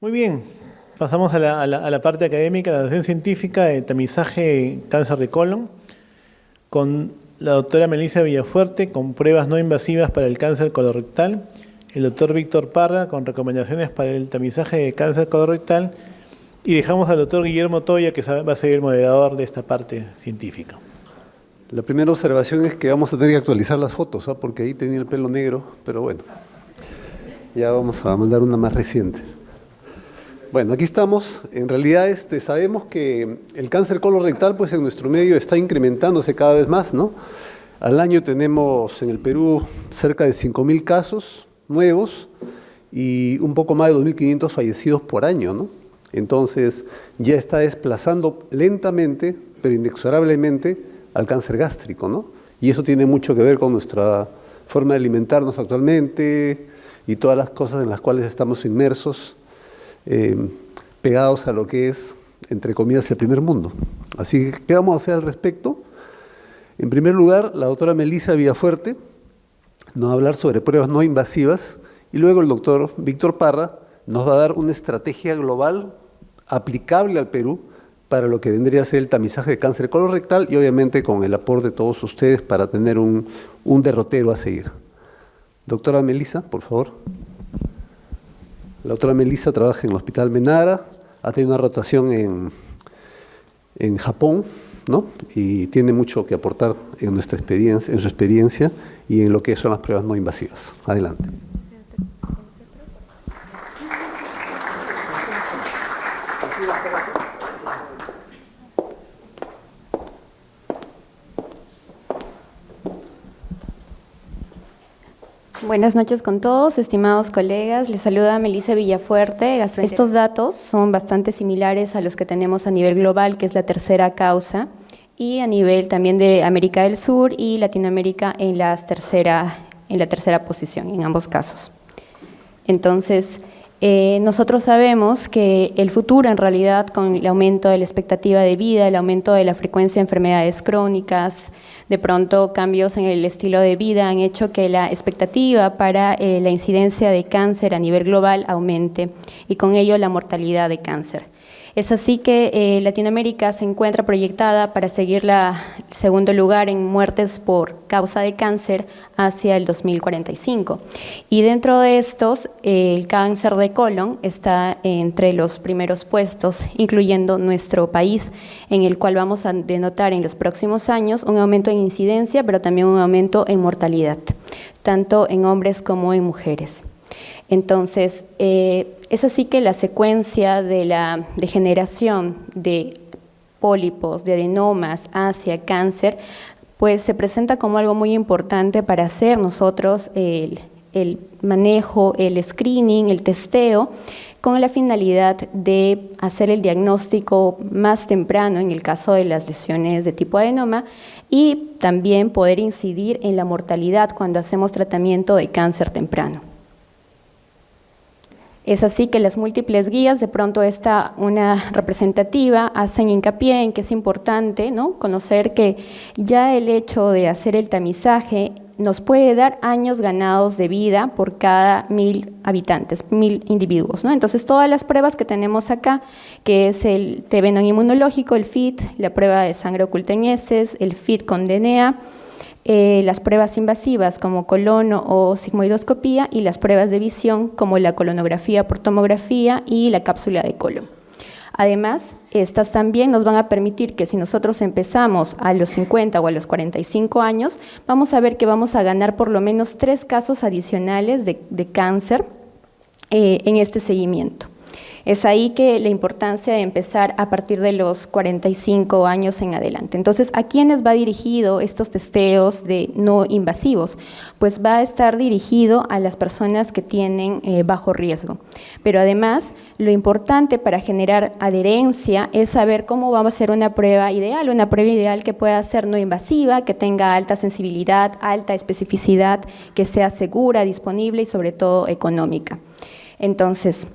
Muy bien, pasamos a la parte académica, la doctrina científica de tamizaje cáncer de colon, con la doctora Melissa Villafuerte, con pruebas no invasivas para el cáncer colorectal, el doctor Víctor Parra, con recomendaciones para el tamizaje de cáncer colorectal, y dejamos al doctor Guillermo Toya, que va a ser el moderador de esta parte científica. La primera observación es que vamos a tener que actualizar las fotos, porque ahí tenía el pelo negro, pero bueno, ya vamos a mandar una más reciente. Bueno, aquí estamos. En realidad sabemos que el cáncer colorectal pues en nuestro medio está incrementándose cada vez más, ¿no? Al año tenemos en el Perú cerca de 5.000 casos nuevos y un poco más de 2.500 fallecidos por año, ¿no? Entonces ya está desplazando lentamente, pero inexorablemente, al cáncer gástrico, ¿no? Y eso tiene mucho que ver con nuestra forma de alimentarnos actualmente y todas las cosas en las cuales estamos inmersos, pegados a lo que es, entre comillas, el primer mundo. Así que, ¿qué vamos a hacer al respecto? En primer lugar, la doctora Melissa Villafuerte nos va a hablar sobre pruebas no invasivas y luego el doctor Víctor Parra nos va a dar una estrategia global aplicable al Perú para lo que vendría a ser el tamizaje de cáncer colorectal y obviamente con el aporte de todos ustedes para tener un derrotero a seguir. Doctora Melissa, por favor. La doctora Melissa trabaja en el Hospital Menara, ha tenido una rotación en Japón, ¿no? Y tiene mucho que aportar en nuestra experiencia, en su experiencia y en lo que son las pruebas no invasivas. Adelante. Buenas noches con todos, estimados colegas. Les saluda Melissa Villafuerte. Estos datos son bastante similares a los que tenemos a nivel global, que es la tercera causa, y a nivel también de América del Sur y Latinoamérica en la tercera posición, en ambos casos. Entonces, nosotros sabemos que el futuro, en realidad, con el aumento de la expectativa de vida, el aumento de la frecuencia de enfermedades crónicas, de pronto cambios en el estilo de vida han hecho que la expectativa para la incidencia de cáncer a nivel global aumente y con ello la mortalidad de cáncer. Es así que Latinoamérica se encuentra proyectada para seguir el segundo lugar en muertes por causa de cáncer hacia el 2045. Y dentro de estos, el cáncer de colon está entre los primeros puestos, incluyendo nuestro país, en el cual vamos a denotar en los próximos años un aumento en incidencia, pero también un aumento en mortalidad, tanto en hombres como en mujeres. Entonces, es así que la secuencia de la degeneración de pólipos, de adenomas hacia cáncer, pues se presenta como algo muy importante para hacer nosotros el manejo, el screening, el testeo, con la finalidad de hacer el diagnóstico más temprano en el caso de las lesiones de tipo adenoma y también poder incidir en la mortalidad cuando hacemos tratamiento de cáncer temprano. Es así que las múltiples guías, de pronto una representativa, hacen hincapié en que es importante, ¿no?, conocer que ya el hecho de hacer el tamizaje nos puede dar años ganados de vida por cada 1.000 habitantes, 1.000 individuos, ¿no? Entonces, todas las pruebas que tenemos acá, que es el TB no inmunológico, el FIT, la prueba de sangre oculta en heces, el FIT con DNA, las pruebas invasivas como colono o sigmoidoscopía y las pruebas de visión como la colonografía por tomografía y la cápsula de colon. Además, estas también nos van a permitir que si nosotros empezamos a los 50 o a los 45 años, vamos a ver que vamos a ganar por lo menos 3 casos adicionales de cáncer en este seguimiento. Es ahí que la importancia de empezar a partir de los 45 años en adelante. Entonces, ¿a quiénes va dirigido estos testeos de no invasivos? Pues va a estar dirigido a las personas que tienen bajo riesgo. Pero además, lo importante para generar adherencia es saber cómo va a ser una prueba ideal que pueda ser no invasiva, que tenga alta sensibilidad, alta especificidad, que sea segura, disponible y sobre todo económica. Entonces,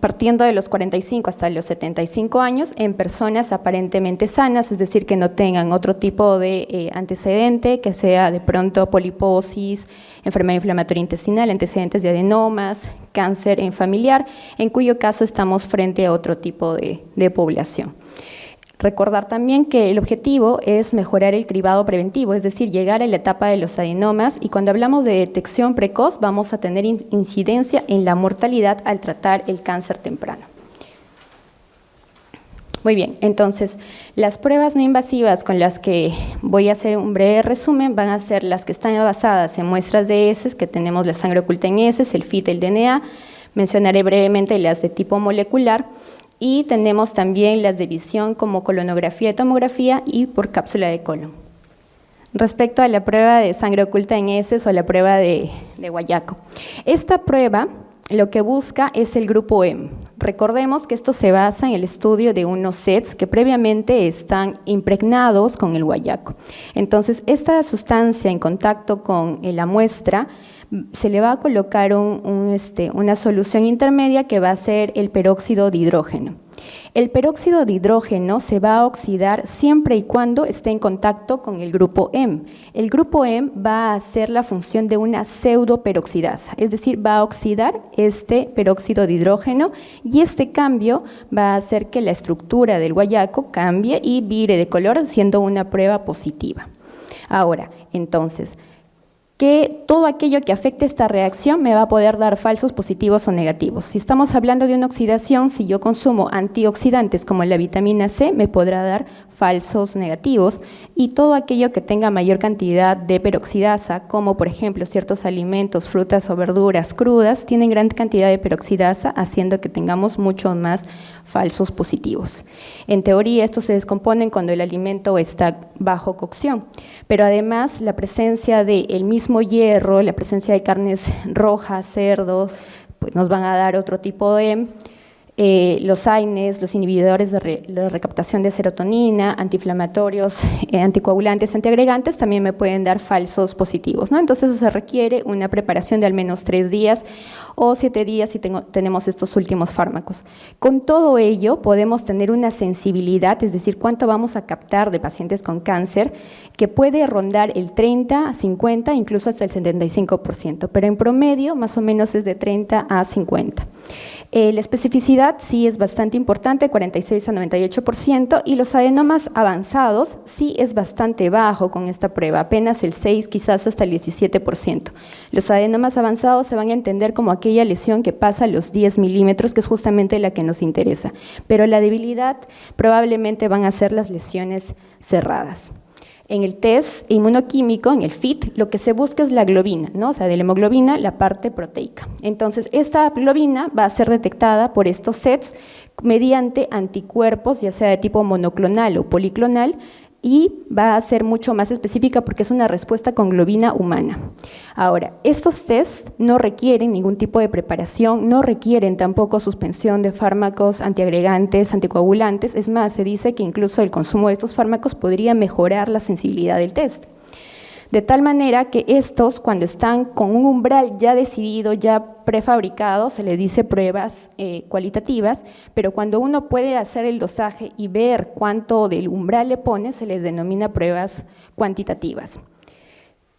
partiendo de los 45 hasta los 75 años, en personas aparentemente sanas, es decir, que no tengan otro tipo de antecedente, que sea de pronto poliposis, enfermedad inflamatoria intestinal, antecedentes de adenomas, cáncer en familiar, en cuyo caso estamos frente a otro tipo de población. Recordar también que el objetivo es mejorar el cribado preventivo, es decir, llegar a la etapa de los adenomas, y cuando hablamos de detección precoz vamos a tener incidencia en la mortalidad al tratar el cáncer temprano. Muy bien, entonces las pruebas no invasivas con las que voy a hacer un breve resumen van a ser las que están basadas en muestras de heces, que tenemos la sangre oculta en heces, el FIT, el DNA, mencionaré brevemente las de tipo molecular, y tenemos también las de visión como colonografía y tomografía y por cápsula de colon. Respecto a la prueba de sangre oculta en heces o la prueba de guayaco, esta prueba lo que busca es el grupo M. Recordemos que esto se basa en el estudio de unos sets que previamente están impregnados con el guayaco. Entonces, esta sustancia en contacto con la muestra se le va a colocar una solución intermedia que va a ser el peróxido de hidrógeno. El peróxido de hidrógeno se va a oxidar siempre y cuando esté en contacto con el grupo M. El grupo M va a hacer la función de una pseudoperoxidasa, es decir, va a oxidar este peróxido de hidrógeno, y este cambio va a hacer que la estructura del guayaco cambie y vire de color, siendo una prueba positiva. Ahora, entonces, que todo aquello que afecte esta reacción me va a poder dar falsos positivos o negativos. Si estamos hablando de una oxidación, si yo consumo antioxidantes como la vitamina C, me podrá dar falsos negativos, y todo aquello que tenga mayor cantidad de peroxidasa, como por ejemplo ciertos alimentos, frutas o verduras crudas, tienen gran cantidad de peroxidasa, haciendo que tengamos mucho más falsos positivos. En teoría, estos se descomponen cuando el alimento está bajo cocción, pero además la presencia del mismo hierro, la presencia de carnes rojas, cerdo, pues nos van a dar otro tipo de los AINES, los inhibidores de la recaptación de serotonina, antiinflamatorios, anticoagulantes, antiagregantes, también me pueden dar falsos positivos, ¿no? Entonces se requiere una preparación de al menos 3 días o 7 días si tenemos estos últimos fármacos. Con todo ello podemos tener una sensibilidad, es decir, cuánto vamos a captar de pacientes con cáncer, que puede rondar el 30, 50, incluso hasta el 75%, pero en promedio más o menos es de 30 a 50%. La especificidad sí es bastante importante, 46 a 98%, y los adenomas avanzados sí es bastante bajo con esta prueba, apenas el 6, quizás hasta el 17%. Los adenomas avanzados se van a entender como aquella lesión que pasa a los 10 milímetros, que es justamente la que nos interesa, pero la debilidad probablemente van a ser las lesiones cerradas. En el test inmunoquímico, en el FIT, lo que se busca es la globina, ¿no? O sea, de la hemoglobina, la parte proteica. Entonces, esta globina va a ser detectada por estos sets mediante anticuerpos, ya sea de tipo monoclonal o policlonal, y va a ser mucho más específica porque es una respuesta con globina humana. Ahora, estos tests no requieren ningún tipo de preparación, no requieren tampoco suspensión de fármacos antiagregantes, anticoagulantes, es más, se dice que incluso el consumo de estos fármacos podría mejorar la sensibilidad del test. De tal manera que estos, cuando están con un umbral ya decidido, ya prefabricado, se les dice pruebas cualitativas, pero cuando uno puede hacer el dosaje y ver cuánto del umbral le pone, se les denomina pruebas cuantitativas.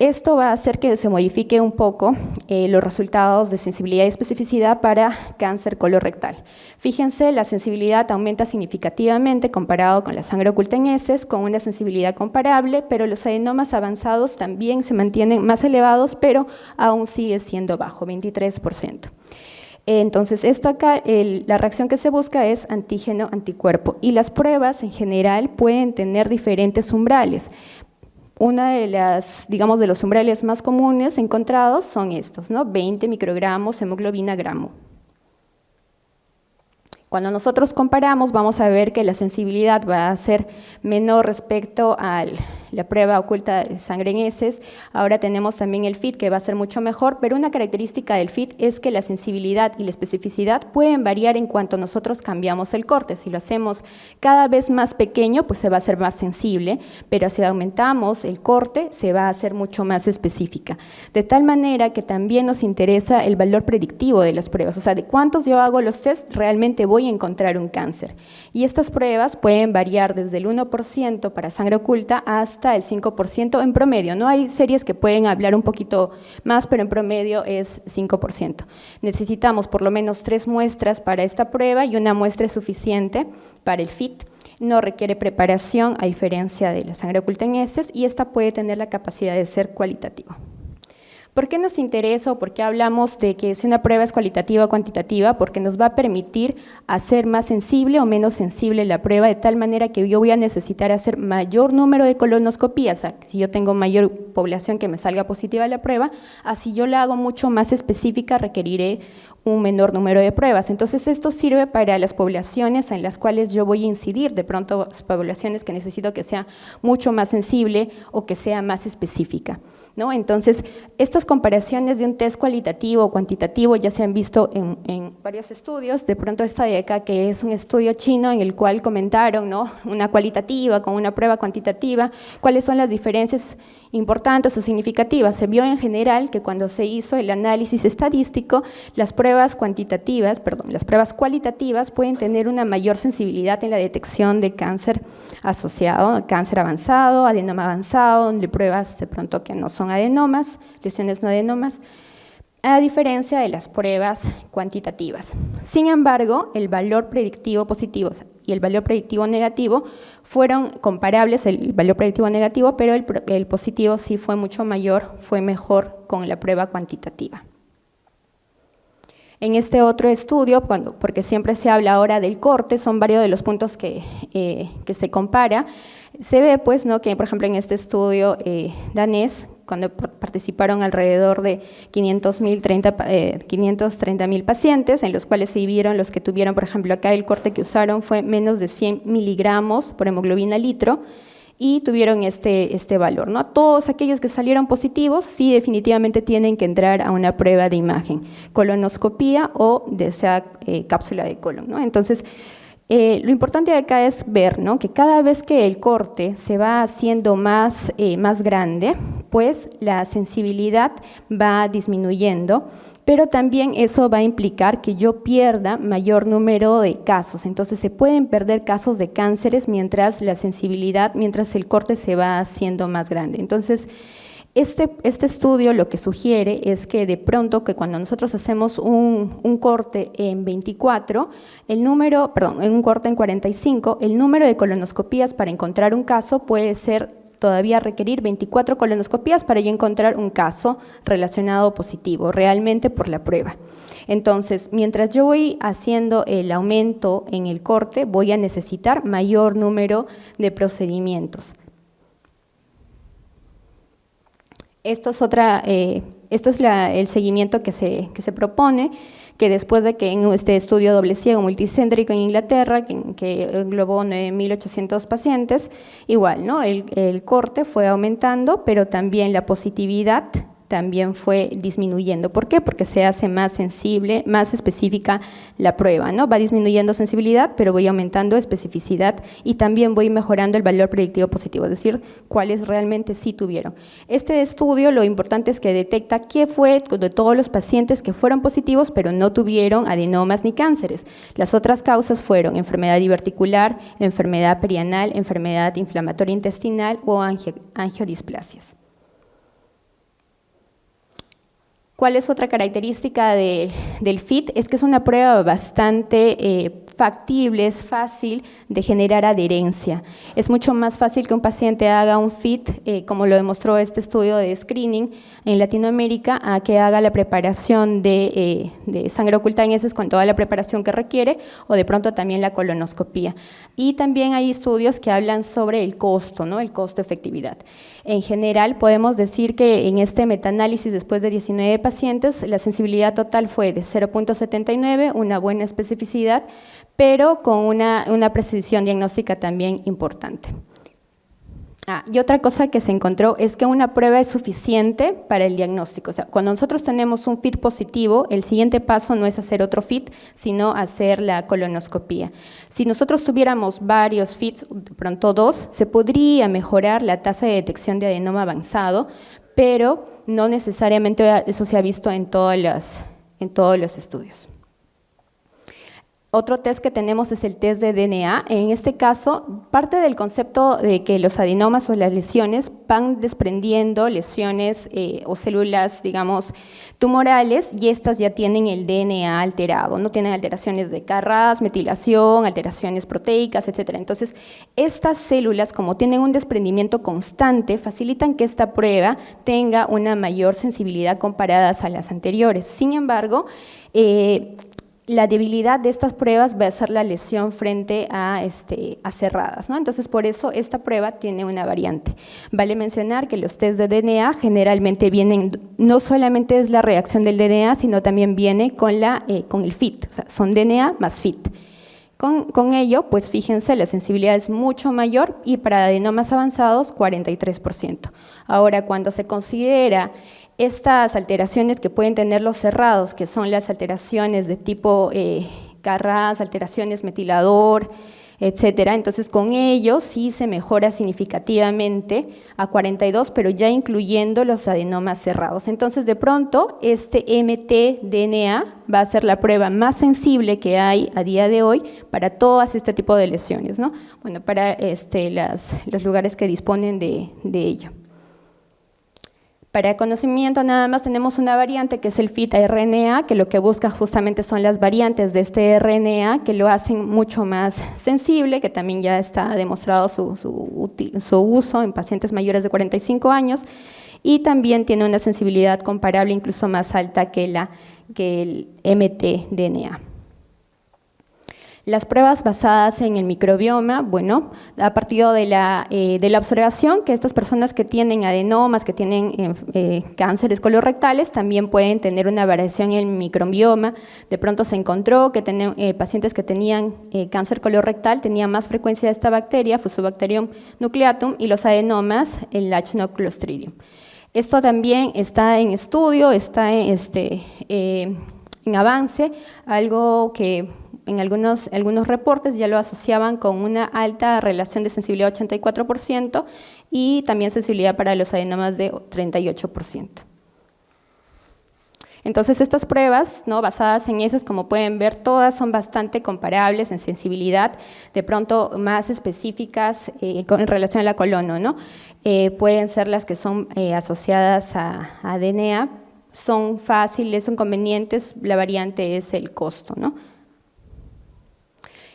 Esto va a hacer que se modifique un poco los resultados de sensibilidad y especificidad para cáncer colorectal. Fíjense, la sensibilidad aumenta significativamente comparado con la sangre oculta en heces, con una sensibilidad comparable, pero los adenomas avanzados también se mantienen más elevados, pero aún sigue siendo bajo, 23%. Entonces, esto acá, la reacción que se busca es antígeno-anticuerpo, y las pruebas en general pueden tener diferentes umbrales. Una de las, digamos, de los umbrales más comunes encontrados son estos, ¿no? 20 microgramos hemoglobina gramo. Cuando nosotros comparamos, vamos a ver que la sensibilidad va a ser menor respecto a la prueba oculta de sangre en heces. Ahora tenemos también el FIT, que va a ser mucho mejor, pero una característica del FIT es que la sensibilidad y la especificidad pueden variar en cuanto nosotros cambiamos el corte. Si lo hacemos cada vez más pequeño, pues se va a hacer más sensible, pero si aumentamos el corte, se va a hacer mucho más específica. De tal manera que también nos interesa el valor predictivo de las pruebas, o sea, de cuántos yo hago los tests, realmente voy voy a encontrar un cáncer. Y estas pruebas pueden variar desde el 1% para sangre oculta hasta el 5% en promedio, ¿no? Hay series que pueden hablar un poquito más, pero en promedio es 5%. Necesitamos por lo menos 3 muestras para esta prueba y una muestra es suficiente para el FIT. No requiere preparación a diferencia de la sangre oculta en heces y esta puede tener la capacidad de ser cualitativa. ¿Por qué nos interesa o por qué hablamos de que si una prueba es cualitativa o cuantitativa? Porque nos va a permitir hacer más sensible o menos sensible la prueba, de tal manera que yo voy a necesitar hacer mayor número de colonoscopías. O sea, si yo tengo mayor población que me salga positiva la prueba, así yo la hago mucho más específica, requeriré un menor número de pruebas. Entonces, esto sirve para las poblaciones en las cuales yo voy a incidir, de pronto poblaciones que necesito que sea mucho más sensible o que sea más específica, ¿no? Entonces, estas comparaciones de un test cualitativo o cuantitativo ya se han visto en varios estudios. De pronto esta de acá, que es un estudio chino en el cual comentaron, ¿no?, una cualitativa con una prueba cuantitativa, cuáles son las diferencias importantes o significativas. Se vio en general que cuando se hizo el análisis estadístico, las pruebas cualitativas pueden tener una mayor sensibilidad en la detección de cáncer asociado, cáncer avanzado, adenoma avanzado, de pruebas de pronto que no son adenomas, lesiones no adenomas, a diferencia de las pruebas cuantitativas. Sin embargo, el valor predictivo positivo y el valor predictivo negativo fueron comparables, el valor predictivo negativo, pero el positivo sí fue mucho mayor, fue mejor con la prueba cuantitativa. En este otro estudio, porque siempre se habla ahora del corte, son varios de los puntos que se compara, se ve pues, ¿no?, que por ejemplo en este estudio danés, cuando participaron alrededor de 530.000 pacientes, en los cuales se dividieron los que tuvieron, por ejemplo, acá el corte que usaron fue menos de 100 miligramos por hemoglobina litro, y tuvieron este valor, ¿no? Todos aquellos que salieron positivos sí definitivamente tienen que entrar a una prueba de imagen, colonoscopía o cápsula de colon, ¿no? Entonces, lo importante de acá es ver, ¿no?, que cada vez que el corte se va haciendo más grande, pues la sensibilidad va disminuyendo, pero también eso va a implicar que yo pierda mayor número de casos. Entonces se pueden perder casos de cánceres mientras el corte se va haciendo más grande. Entonces, este estudio lo que sugiere es que de pronto que cuando nosotros hacemos un corte en 24, un corte en 45, el número de colonoscopías para encontrar un caso puede ser todavía requerir 24 colonoscopías para yo encontrar un caso relacionado positivo, realmente por la prueba. Entonces, mientras yo voy haciendo el aumento en el corte, voy a necesitar mayor número de procedimientos. Esto es el seguimiento que se propone, que después de que en este estudio doble ciego multicéntrico en Inglaterra, que englobó 9.800 pacientes, igual, ¿no?, el corte fue aumentando, pero también la positividad también fue disminuyendo. ¿Por qué? Porque se hace más sensible, más específica la prueba, ¿no? Va disminuyendo sensibilidad, pero voy aumentando especificidad y también voy mejorando el valor predictivo positivo, es decir, cuáles realmente sí tuvieron. Este estudio lo importante es que detecta qué fue de todos los pacientes que fueron positivos, pero no tuvieron adenomas ni cánceres. Las otras causas fueron enfermedad diverticular, enfermedad perianal, enfermedad inflamatoria intestinal o angiodisplasias. ¿Cuál es otra característica del FIT? Es que es una prueba bastante factible, es fácil de generar adherencia. Es mucho más fácil que un paciente haga un FIT, como lo demostró este estudio de screening en Latinoamérica, a que haga la preparación de sangre oculta en heces con toda la preparación que requiere, o de pronto también la colonoscopía. Y también hay estudios que hablan sobre el costo, ¿no?, el costo-efectividad. En general, podemos decir que en este metaanálisis, después de 19 pacientes, la sensibilidad total fue de 0.79, una buena especificidad, pero con una precisión diagnóstica también importante. Y otra cosa que se encontró es que una prueba es suficiente para el diagnóstico. O sea, cuando nosotros tenemos un FIT positivo, el siguiente paso no es hacer otro FIT, sino hacer la colonoscopía. Si nosotros tuviéramos varios FITs, de pronto 2, se podría mejorar la tasa de detección de adenoma avanzado, pero no necesariamente eso se ha visto en todos los estudios. Otro test que tenemos es el test de DNA. En este caso, parte del concepto de que los adenomas o las lesiones van desprendiendo lesiones o células, digamos, tumorales, y estas ya tienen el DNA alterado, no tienen alteraciones de Kras, metilación, alteraciones proteicas, etc. Entonces, estas células, como tienen un desprendimiento constante, facilitan que esta prueba tenga una mayor sensibilidad comparadas a las anteriores. Sin embargo, la debilidad de estas pruebas va a ser la lesión frente a cerradas, ¿no? Entonces, por eso esta prueba tiene una variante. Vale mencionar que los test de DNA generalmente vienen, no solamente es la reacción del DNA, sino también viene con el FIT, o sea, son DNA más FIT. Con ello, pues fíjense, la sensibilidad es mucho mayor y para adenomas avanzados, 43%. Ahora, cuando se considera estas alteraciones que pueden tener los cerrados, que son las alteraciones de tipo Kras, alteraciones metilador, etcétera, entonces con ello sí se mejora significativamente a 42, pero ya incluyendo los adenomas cerrados. Entonces, de pronto, este mtDNA va a ser la prueba más sensible que hay a día de hoy para todas este tipo de lesiones, ¿no? Bueno, para los lugares que disponen de ello. Para conocimiento nada más tenemos una variante que es el FIT-RNA, que lo que busca justamente son las variantes de este RNA que lo hacen mucho más sensible, que también ya está demostrado su uso en pacientes mayores de 45 años, y también tiene una sensibilidad comparable, incluso más alta que el mtDNA. Las pruebas basadas en el microbioma, bueno, a partir de la observación que estas personas que tienen adenomas, que tienen cánceres colorectales, también pueden tener una variación en el microbioma. De pronto se encontró que pacientes que tenían cáncer colorectal tenían más frecuencia de esta bacteria, Fusobacterium nucleatum, y los adenomas, el Clostridium. Esto también está en estudio, está en avance, algo que en algunos reportes ya lo asociaban con una alta relación de sensibilidad 84% y también sensibilidad para los adenomas de 38%. Entonces, estas pruebas, ¿no?, basadas en esas, como pueden ver, todas son bastante comparables en sensibilidad, de pronto más específicas en relación a la colono, ¿no? Pueden ser las que son asociadas a DNA, son fáciles, son convenientes, la variante es el costo, ¿no?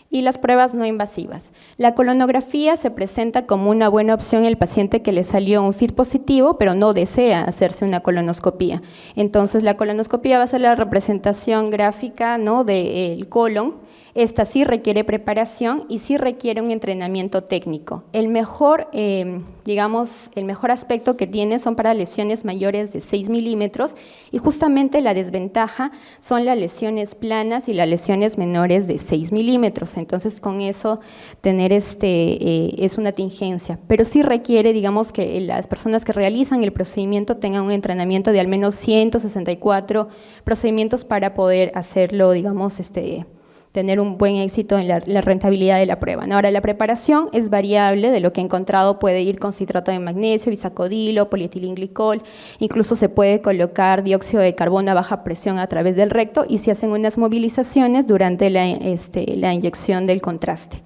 Y las pruebas no invasivas. La colonografía se presenta como una buena opción en el paciente que le salió un FIT positivo, pero no desea hacerse una colonoscopía. Entonces, la colonoscopía va a ser la representación gráfica, ¿no?, del colon. Esta sí requiere preparación y sí requiere un entrenamiento técnico. El mejor aspecto que tiene son para lesiones mayores de 6 milímetros y justamente la desventaja son las lesiones planas y las lesiones menores de 6 milímetros. Entonces, con eso tener es una tingencia, pero sí requiere, digamos, que las personas que realizan el procedimiento tengan un entrenamiento de al menos 164 procedimientos para poder hacerlo, digamos, tener un buen éxito en la rentabilidad de la prueba. Ahora, la preparación es variable, de lo que he encontrado puede ir con citrato de magnesio, bisacodilo, polietilenglicol, incluso se puede colocar dióxido de carbono a baja presión a través del recto y se hacen unas movilizaciones durante la inyección del contraste.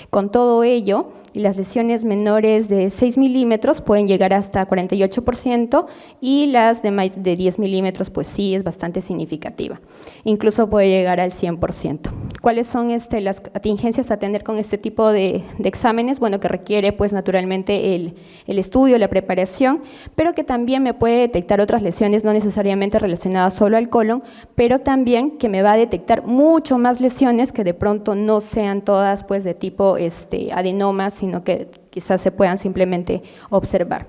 Con todo ello, las lesiones menores de 6 milímetros pueden llegar hasta 48% y las de más de 10 milímetros pues sí es bastante significativa, incluso puede llegar al 100%. ¿Cuáles son las atingencias a tener con este tipo de exámenes? Bueno, que requiere pues naturalmente el estudio, la preparación, pero que también me puede detectar otras lesiones no necesariamente relacionadas solo al colon, pero también que me va a detectar mucho más lesiones que de pronto no sean todas pues de tipo adenomas, sino que quizás se puedan simplemente observar,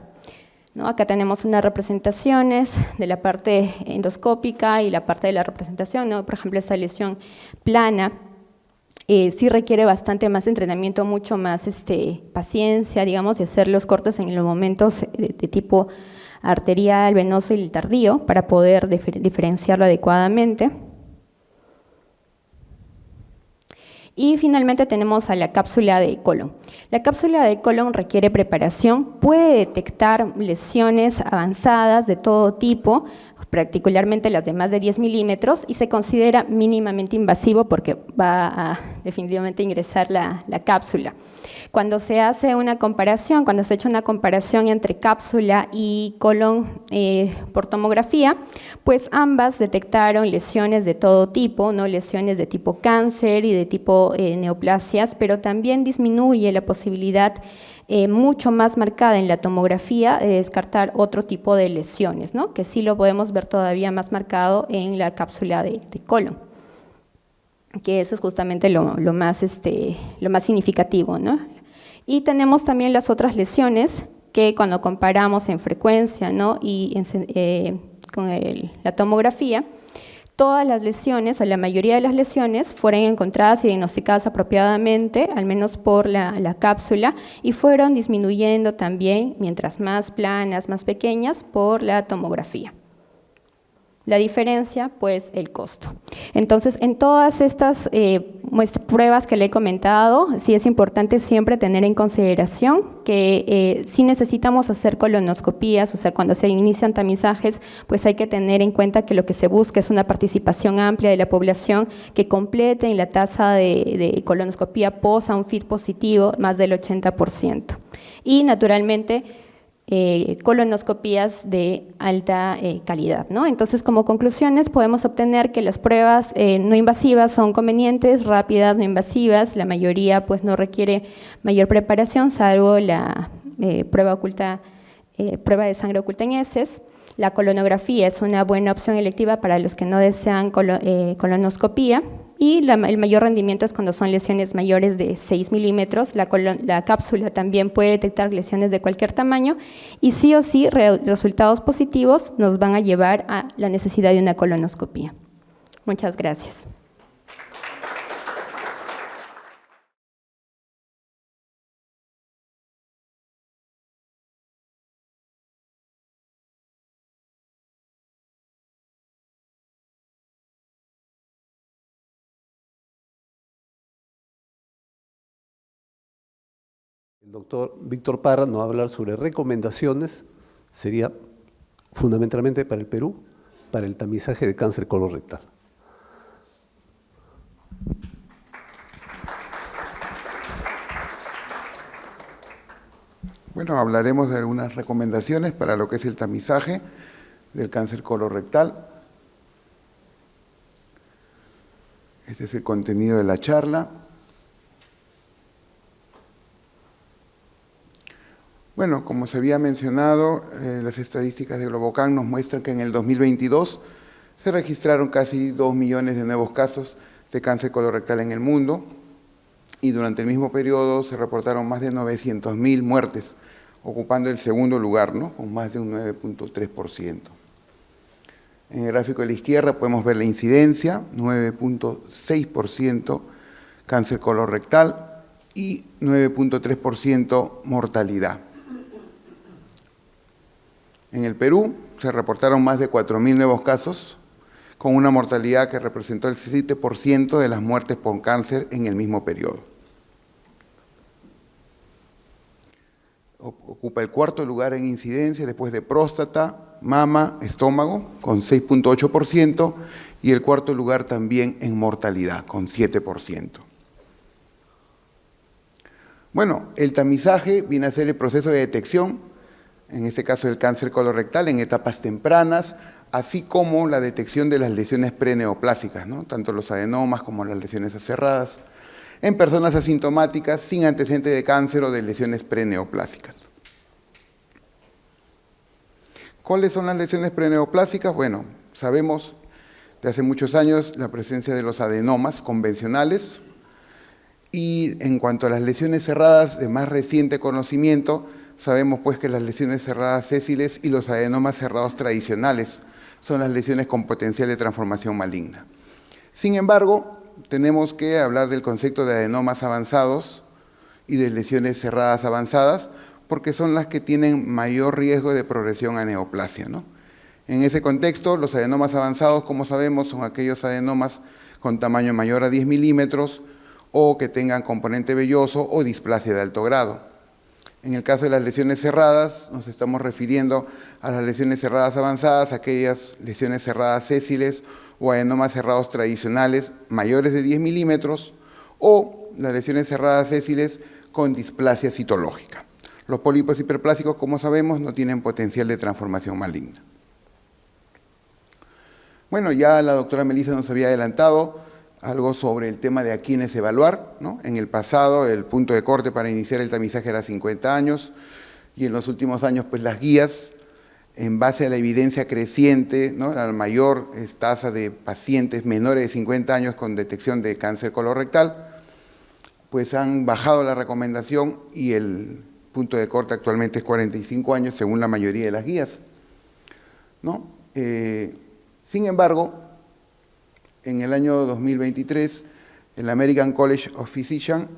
¿no? Acá tenemos unas representaciones de la parte endoscópica y la parte de la representación, ¿no? Por ejemplo, esta lesión plana sí requiere bastante más entrenamiento, mucho más paciencia, digamos, y hacer los cortes en los momentos de tipo arterial, venoso y tardío para poder diferenciarlo adecuadamente. Y finalmente tenemos a la cápsula de colon. La cápsula de colon requiere preparación, puede detectar lesiones avanzadas de todo tipo, particularmente las de más de 10 milímetros, y se considera mínimamente invasivo porque va a definitivamente ingresar la cápsula. Cuando se hace una comparación, cuando se ha hecho una comparación entre cápsula y colon por tomografía, pues ambas detectaron lesiones de todo tipo, ¿no? Lesiones de tipo cáncer y de tipo neoplasias, pero también disminuye la posibilidad mucho más marcada en la tomografía de descartar otro tipo de lesiones, ¿no? Que sí lo podemos ver todavía más marcado en la cápsula de colon, que eso es justamente lo más significativo, ¿no? Y tenemos también las otras lesiones que cuando comparamos en frecuencia, ¿no? Y con la tomografía, todas las lesiones o la mayoría de las lesiones fueron encontradas y diagnosticadas apropiadamente, al menos por la cápsula, y fueron disminuyendo también, mientras más planas, más pequeñas, por la tomografía. La diferencia, pues, el costo. Entonces, en todas estas pruebas que le he comentado, sí es importante siempre tener en consideración que si necesitamos hacer colonoscopías, o sea, cuando se inician tamizajes, pues hay que tener en cuenta que lo que se busca es una participación amplia de la población que complete en la tasa de colonoscopía post a un FIT positivo más del 80%. Y, naturalmente, colonoscopías de alta calidad, ¿no? Entonces, como conclusiones, podemos obtener que las pruebas no invasivas son convenientes, rápidas, no invasivas, la mayoría pues no requiere mayor preparación, salvo la prueba de sangre oculta en heces. La colonografía es una buena opción electiva para los que no desean colonoscopía, y el mayor rendimiento es cuando son lesiones mayores de 6 milímetros. La cápsula también puede detectar lesiones de cualquier tamaño, y sí o sí resultados positivos nos van a llevar a la necesidad de una colonoscopía. Muchas gracias. El doctor Víctor Parra nos va a hablar sobre recomendaciones, sería fundamentalmente para el Perú, para el tamizaje de cáncer colorectal. Bueno, hablaremos de algunas recomendaciones para lo que es el tamizaje del cáncer colorectal. Este es el contenido de la charla. Bueno, como se había mencionado, las estadísticas de Globocan nos muestran que en el 2022 se registraron casi 2 millones de nuevos casos de cáncer colorectal en el mundo, y durante el mismo periodo se reportaron más de 900.000 muertes, ocupando el segundo lugar, ¿no? Con más de un 9.3%. En el gráfico de la izquierda podemos ver la incidencia, 9.6% cáncer colorectal y 9.3% mortalidad. En el Perú se reportaron más de 4.000 nuevos casos, con una mortalidad que representó el 7% de las muertes por cáncer en el mismo periodo. Ocupa el cuarto lugar en incidencia después de próstata, mama, estómago, con 6.8%, y el cuarto lugar también en mortalidad, con 7%. Bueno, el tamizaje viene a ser el proceso de detección, en este caso del cáncer colorectal, en etapas tempranas, así como la detección de las lesiones preneoplásicas, ¿no? Tanto los adenomas como las lesiones aserradas, en personas asintomáticas sin antecedente de cáncer o de lesiones preneoplásicas. ¿Cuáles son las lesiones preneoplásicas? Bueno, sabemos de hace muchos años la presencia de los adenomas convencionales, y en cuanto a las lesiones cerradas de más reciente conocimiento, sabemos pues que las lesiones cerradas sésiles y los adenomas cerrados tradicionales son las lesiones con potencial de transformación maligna. Sin embargo, tenemos que hablar del concepto de adenomas avanzados y de lesiones cerradas avanzadas, porque son las que tienen mayor riesgo de progresión a neoplasia, ¿no? En ese contexto, los adenomas avanzados, como sabemos, son aquellos adenomas con tamaño mayor a 10 milímetros o que tengan componente velloso o displasia de alto grado. En el caso de las lesiones cerradas, nos estamos refiriendo a las lesiones cerradas avanzadas, aquellas lesiones cerradas sésiles o adenomas cerrados tradicionales mayores de 10 milímetros, o las lesiones cerradas sésiles con displasia citológica. Los pólipos hiperplásicos, como sabemos, no tienen potencial de transformación maligna. Bueno, ya la doctora Melissa nos había adelantado algo sobre el tema de a quiénes evaluar, ¿no? En el pasado, el punto de corte para iniciar el tamizaje era 50 años, y en los últimos años, pues las guías, en base a la evidencia creciente, ¿no?, la mayor tasa de pacientes menores de 50 años con detección de cáncer colorectal, pues han bajado la recomendación y el punto de corte actualmente es 45 años, según la mayoría de las guías, ¿no? Sin embargo, en el año 2023, el American College of Physicians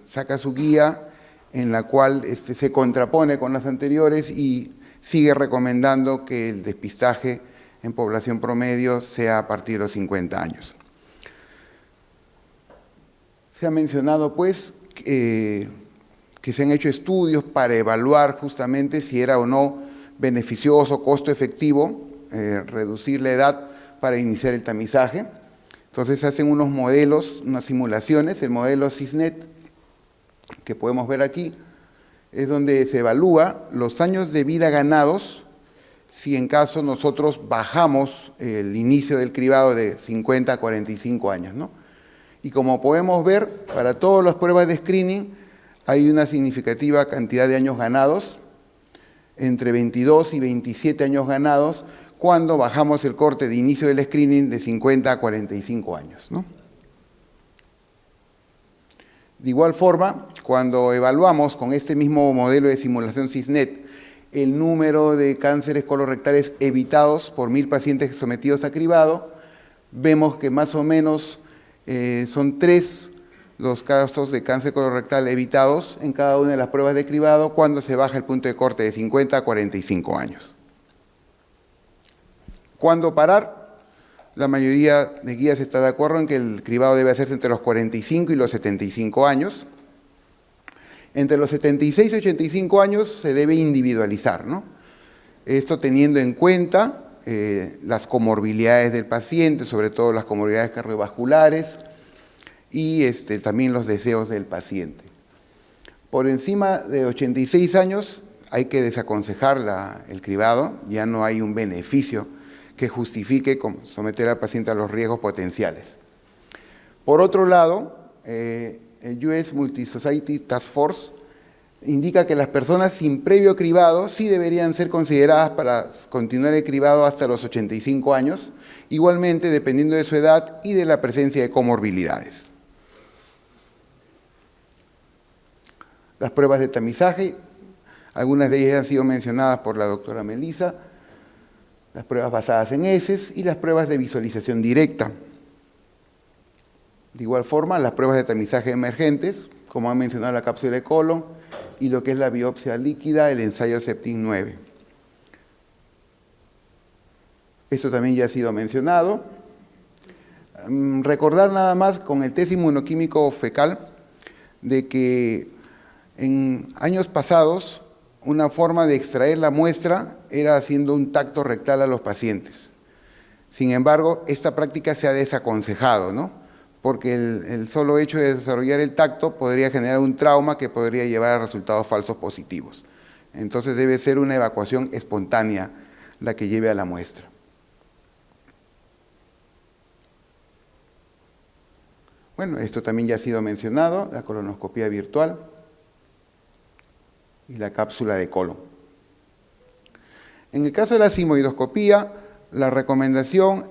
saca su guía en la cual se contrapone con las anteriores y sigue recomendando que el despistaje en población promedio sea a partir de los 50 años. Se ha mencionado, pues, que se han hecho estudios para evaluar justamente si era o no beneficioso, costo efectivo, reducir la edad para iniciar el tamizaje. Entonces se hacen unos modelos, unas simulaciones. El modelo CISNET, que podemos ver aquí, es donde se evalúa los años de vida ganados si en caso nosotros bajamos el inicio del cribado de 50 a 45 años, ¿no? Y como podemos ver, para todas las pruebas de screening hay una significativa cantidad de años ganados, entre 22 y 27 años ganados, cuando bajamos el corte de inicio del screening de 50 a 45 años, ¿no? De igual forma, cuando evaluamos con este mismo modelo de simulación CISNET el número de cánceres colorectales evitados por 1000 pacientes sometidos a cribado, vemos que más o menos son 3 los casos de cáncer colorectal evitados en cada una de las pruebas de cribado cuando se baja el punto de corte de 50 a 45 años. ¿Cuándo parar? La mayoría de guías está de acuerdo en que el cribado debe hacerse entre los 45 y los 75 años. Entre los 76 y 85 años se debe individualizar, ¿no? Esto teniendo en cuenta las comorbilidades del paciente, sobre todo las comorbilidades cardiovasculares y también los deseos del paciente. Por encima de 86 años hay que desaconsejar el cribado, ya no hay un beneficio que justifique someter al paciente a los riesgos potenciales. Por otro lado, el US Multi-Society Task Force indica que las personas sin previo cribado sí deberían ser consideradas para continuar el cribado hasta los 85 años, igualmente dependiendo de su edad y de la presencia de comorbilidades. Las pruebas de tamizaje, algunas de ellas han sido mencionadas por la doctora Melissa, las pruebas basadas en heces y las pruebas de visualización directa. De igual forma, las pruebas de tamizaje emergentes, como ha mencionado la cápsula de colon, y lo que es la biopsia líquida, el ensayo Septin 9. Esto también ya ha sido mencionado. Recordar nada más con el test inmunoquímico fecal de que en años pasados una forma de extraer la muestra era haciendo un tacto rectal a los pacientes. Sin embargo, esta práctica se ha desaconsejado, ¿no? Porque el solo hecho de desarrollar el tacto podría generar un trauma que podría llevar a resultados falsos positivos. Entonces debe ser una evacuación espontánea la que lleve a la muestra. Bueno, esto también ya ha sido mencionado, la colonoscopía virtual y la cápsula de colon. En el caso de la sigmoidoscopía, la recomendación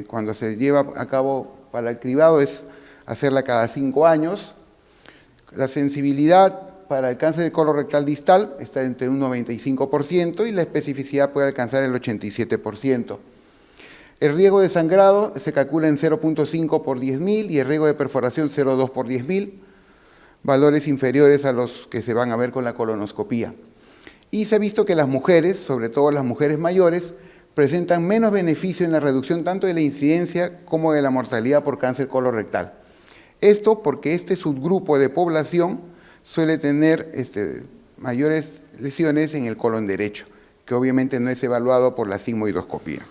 cuando se lleva a cabo para el cribado es hacerla cada 5 años. La sensibilidad para el cáncer de colorectal distal está entre un 95% y la especificidad puede alcanzar el 87%. El riesgo de sangrado se calcula en 0.5 por 10.000 y el riesgo de perforación 0.2 por 10.000, valores inferiores a los que se van a ver con la colonoscopía. Y se ha visto que las mujeres, sobre todo las mujeres mayores, presentan menos beneficio en la reducción tanto de la incidencia como de la mortalidad por cáncer colorectal. Esto porque este subgrupo de población suele tener mayores lesiones en el colon derecho, que obviamente no es evaluado por la sigmoidoscopía.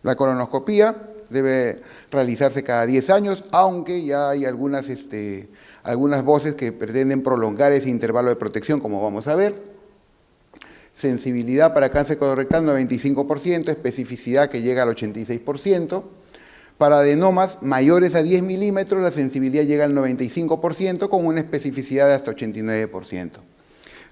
La colonoscopía debe realizarse cada 10 años, aunque ya hay algunas voces que pretenden prolongar ese intervalo de protección, como vamos a ver. Sensibilidad para cáncer colorectal 95%, especificidad que llega al 86%. Para adenomas mayores a 10 milímetros, la sensibilidad llega al 95%, con una especificidad de hasta 89%.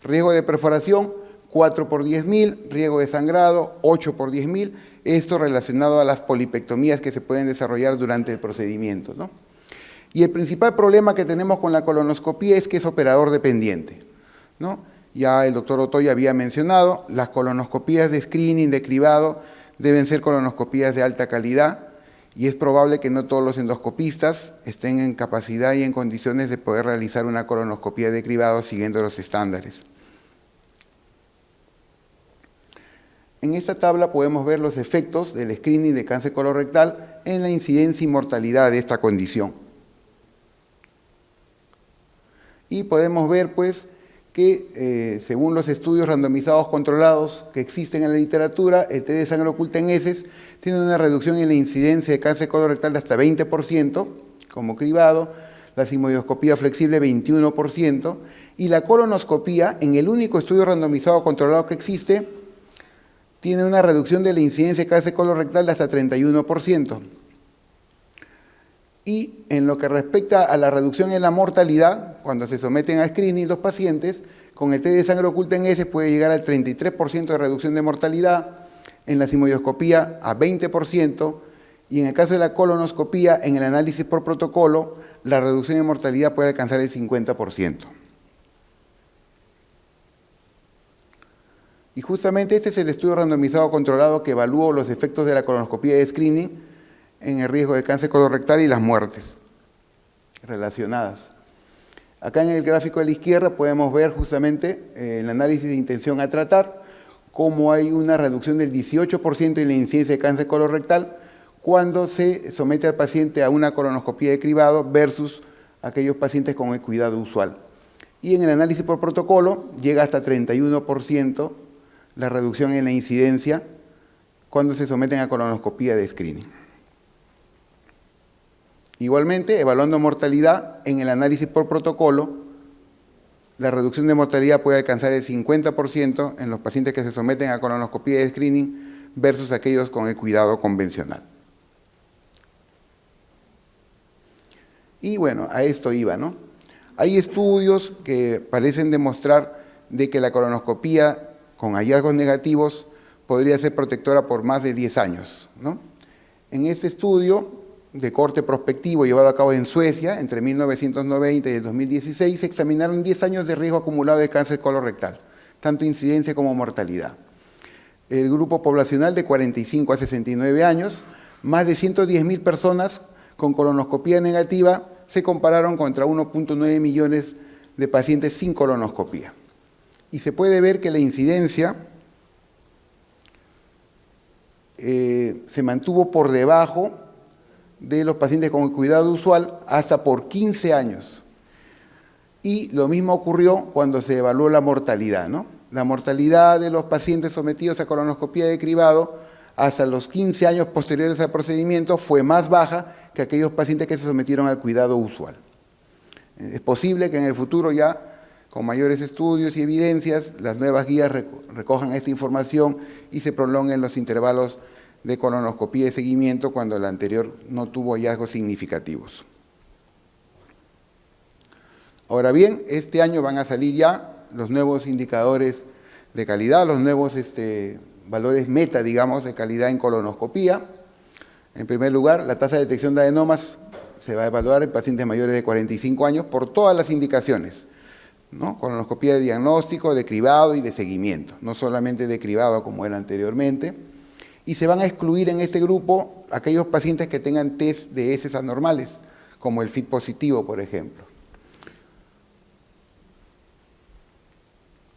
Riesgo de perforación, 4 por 10.000, riesgo de sangrado, 8 por 10.000, esto relacionado a las polipectomías que se pueden desarrollar durante el procedimiento, ¿no? Y el principal problema que tenemos con la colonoscopía es que es operador dependiente, ¿no? Ya el doctor Otoya había mencionado, las colonoscopías de screening, de cribado, deben ser colonoscopías de alta calidad, y es probable que no todos los endoscopistas estén en capacidad y en condiciones de poder realizar una colonoscopía de cribado siguiendo los estándares. En esta tabla podemos ver los efectos del screening de cáncer colorectal en la incidencia y mortalidad de esta condición. Y podemos ver, pues, que según los estudios randomizados controlados que existen en la literatura, el test de sangre oculta en heces tiene una reducción en la incidencia de cáncer colorectal de hasta 20% como cribado, la sigmoidoscopía flexible 21%, y la colonoscopía, en el único estudio randomizado controlado que existe, tiene una reducción de la incidencia de cáncer colorectal de hasta 31%. Y en lo que respecta a la reducción en la mortalidad, cuando se someten a screening los pacientes, con el test de sangre oculta en heces puede llegar al 33% de reducción de mortalidad, en la sigmoidoscopía a 20%, y en el caso de la colonoscopía, en el análisis por protocolo, la reducción de mortalidad puede alcanzar el 50%. Y justamente este es el estudio randomizado controlado que evaluó los efectos de la colonoscopía de screening en el riesgo de cáncer colorectal y las muertes relacionadas. Acá en el gráfico de la izquierda podemos ver justamente el análisis de intención a tratar, cómo hay una reducción del 18% en la incidencia de cáncer colorectal cuando se somete al paciente a una colonoscopía de cribado versus aquellos pacientes con el cuidado usual. Y en el análisis por protocolo llega hasta 31% la reducción en la incidencia cuando se someten a colonoscopía de screening. Igualmente, evaluando mortalidad, en el análisis por protocolo, la reducción de mortalidad puede alcanzar el 50% en los pacientes que se someten a colonoscopía de screening versus aquellos con el cuidado convencional. Y bueno, a esto iba, ¿no? Hay estudios que parecen demostrar de que la colonoscopía con hallazgos negativos podría ser protectora por más de 10 años, ¿no? En este estudio de corte prospectivo llevado a cabo en Suecia entre 1990 y el 2016, se examinaron 10 años de riesgo acumulado de cáncer colorectal, tanto incidencia como mortalidad. El grupo poblacional de 45 a 69 años, más de 110.000 personas con colonoscopía negativa se compararon contra 1.9 millones de pacientes sin colonoscopía. Y se puede ver que la incidencia se mantuvo por debajo de los pacientes con el cuidado usual hasta por 15 años. Y lo mismo ocurrió cuando se evaluó la mortalidad, ¿no? La mortalidad de los pacientes sometidos a colonoscopía de cribado hasta los 15 años posteriores al procedimiento fue más baja que aquellos pacientes que se sometieron al cuidado usual. Es posible que en el futuro ya, con mayores estudios y evidencias, las nuevas guías recojan esta información y se prolonguen los intervalos de colonoscopía de seguimiento cuando la anterior no tuvo hallazgos significativos. Ahora bien, este año van a salir ya los nuevos indicadores de calidad, los nuevos valores meta, digamos, de calidad en colonoscopía. En primer lugar, la tasa de detección de adenomas se va a evaluar en pacientes mayores de 45 años por todas las indicaciones, ¿no? Colonoscopía de diagnóstico, de cribado y de seguimiento, no solamente de cribado como era anteriormente. Y se van a excluir en este grupo aquellos pacientes que tengan test de heces anormales, como el FIT positivo, por ejemplo.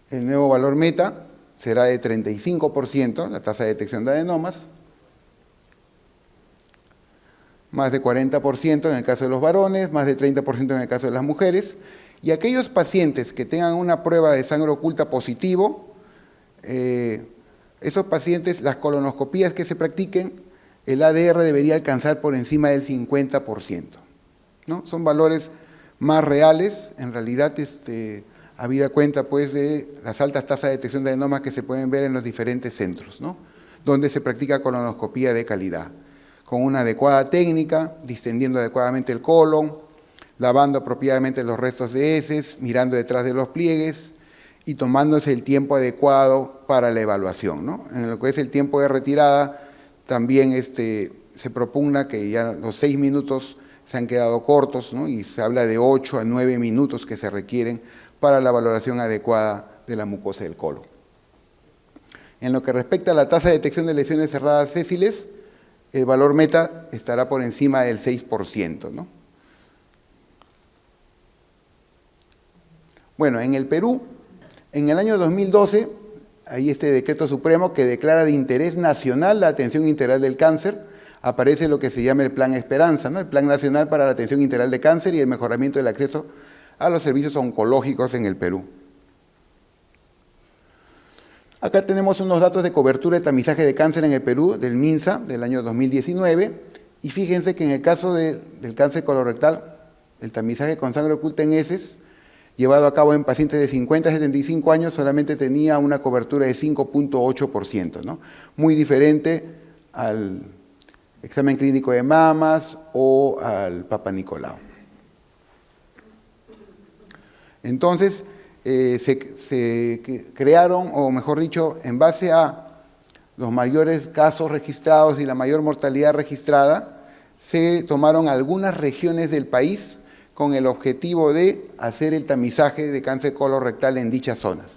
El nuevo valor meta será de 35%, la tasa de detección de adenomas. más de 40% en el caso de los varones, más de 30% en el caso de las mujeres. Y aquellos pacientes que tengan una prueba de sangre oculta positivo, esos pacientes, las colonoscopías que se practiquen, el ADR debería alcanzar por encima del 50%, ¿no? Son valores más reales, en realidad, habida cuenta pues, de las altas tasas de detección de adenomas que se pueden ver en los diferentes centros, ¿no? Donde se practica colonoscopía de calidad, con una adecuada técnica, distendiendo adecuadamente el colon, lavando apropiadamente los restos de heces, mirando detrás de los pliegues y tomándose el tiempo adecuado para la evaluación, ¿no? En lo que es el tiempo de retirada, también se propugna que ya los 6 minutos se han quedado cortos, ¿no? Y se habla de 8 a 9 minutos que se requieren para la valoración adecuada de la mucosa del colon. En lo que respecta a la tasa de detección de lesiones cerradas sésiles, el valor meta estará por encima del 6%, ¿no? Bueno, en el Perú, en el año 2012, hay este decreto supremo que declara de interés nacional la atención integral del cáncer. Aparece lo que se llama el Plan Esperanza, ¿no? El Plan Nacional para la Atención Integral de Cáncer y el Mejoramiento del Acceso a los Servicios Oncológicos en el Perú. Acá tenemos unos datos de cobertura de tamizaje de cáncer en el Perú, del MINSA, del año 2019, y fíjense que en el caso del cáncer colorectal, el tamizaje con sangre oculta en heces, llevado a cabo en pacientes de 50 a 75 años, solamente tenía una cobertura de 5.8%, ¿no? Muy diferente al examen clínico de mamas o al Papa Nicolau. Entonces, se crearon, o mejor dicho, en base a los mayores casos registrados y la mayor mortalidad registrada, se tomaron algunas regiones del país con el objetivo de hacer el tamizaje de cáncer colorectal en dichas zonas.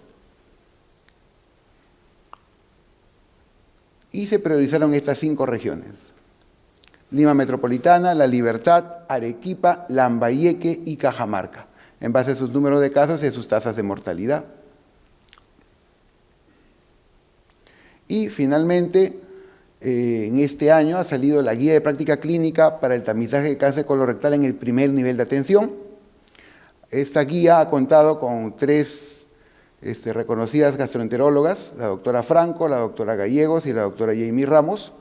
Y se priorizaron estas 5 regiones: Lima Metropolitana, La Libertad, Arequipa, Lambayeque y Cajamarca, en base a sus números de casos y a sus tasas de mortalidad. Y finalmente, en este año ha salido la guía de práctica clínica para el tamizaje de cáncer colorectal en el primer nivel de atención. Esta guía ha contado con 3 reconocidas gastroenterólogas, la doctora Franco, la doctora Gallegos y la doctora Jamie Ramos,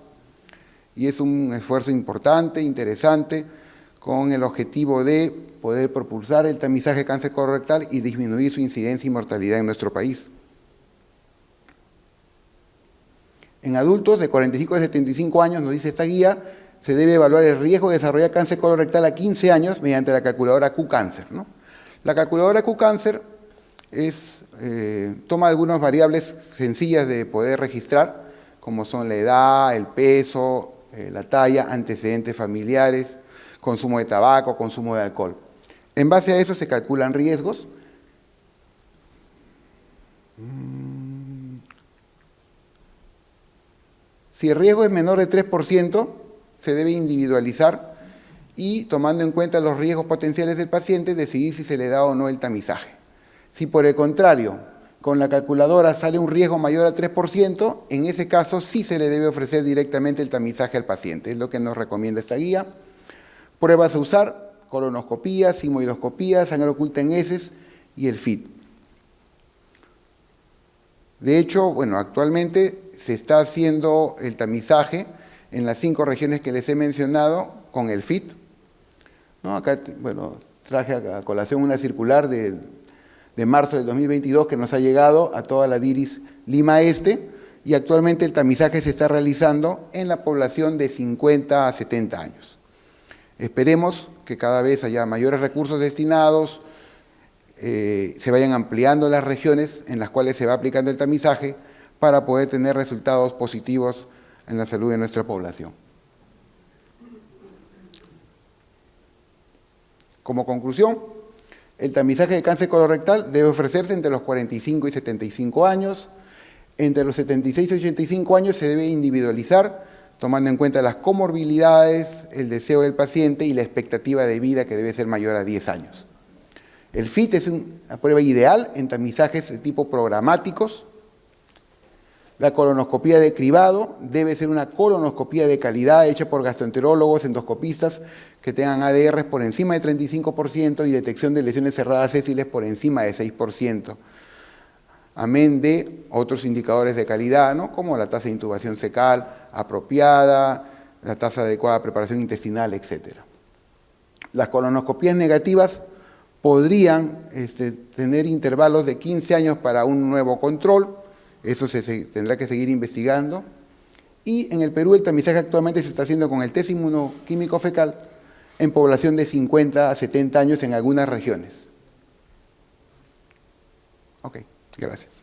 y es un esfuerzo importante, interesante, con el objetivo de poder propulsar el tamizaje de cáncer colorectal y disminuir su incidencia y mortalidad en nuestro país. En adultos de 45 a 75 años, nos dice esta guía, se debe evaluar el riesgo de desarrollar cáncer colorectal a 15 años mediante la calculadora Q-Cáncer, ¿no? La calculadora Q-Cáncer toma algunas variables sencillas de poder registrar, como son la edad, el peso, la talla, antecedentes familiares, consumo de tabaco, consumo de alcohol. En base a eso se calculan riesgos. Si el riesgo es menor de 3%, se debe individualizar y, tomando en cuenta los riesgos potenciales del paciente, decidir si se le da o no el tamizaje. Si por el contrario, con la calculadora sale un riesgo mayor a 3%, en ese caso sí se le debe ofrecer directamente el tamizaje al paciente. Es lo que nos recomienda esta guía. Pruebas a usar: colonoscopía, simoidoscopía, sangre oculta en heces y el FIT. De hecho, bueno, actualmente se está haciendo el tamizaje en las 5 regiones que les he mencionado con el FIT, ¿no? Acá, bueno, traje a colación una circular de marzo del 2022 que nos ha llegado a toda la DIRIS Lima Este, y actualmente el tamizaje se está realizando en la población de 50 a 70 años. Esperemos que cada vez haya mayores recursos destinados, se vayan ampliando las regiones en las cuales se va aplicando el tamizaje para poder tener resultados positivos en la salud de nuestra población. Como conclusión, el tamizaje de cáncer colorectal debe ofrecerse entre los 45 y 75 años. Entre los 76 y 85 años se debe individualizar, tomando en cuenta las comorbilidades, el deseo del paciente y la expectativa de vida, que debe ser mayor a 10 años. El FIT es una prueba ideal en tamizajes de tipo programáticos, La colonoscopía de cribado debe ser una colonoscopía de calidad hecha por gastroenterólogos, endoscopistas que tengan ADR por encima de 35% y detección de lesiones cerradas sésiles por encima de 6%. Amén de otros indicadores de calidad, ¿no? Como la tasa de intubación fecal apropiada, la tasa adecuada de preparación intestinal, etc. Las colonoscopías negativas podrían tener intervalos de 15 años para un nuevo control, eso se tendrá que seguir investigando. Y en el Perú el tamizaje actualmente se está haciendo con el test inmunoquímico fecal en población de 50 a 70 años en algunas regiones. Ok, gracias.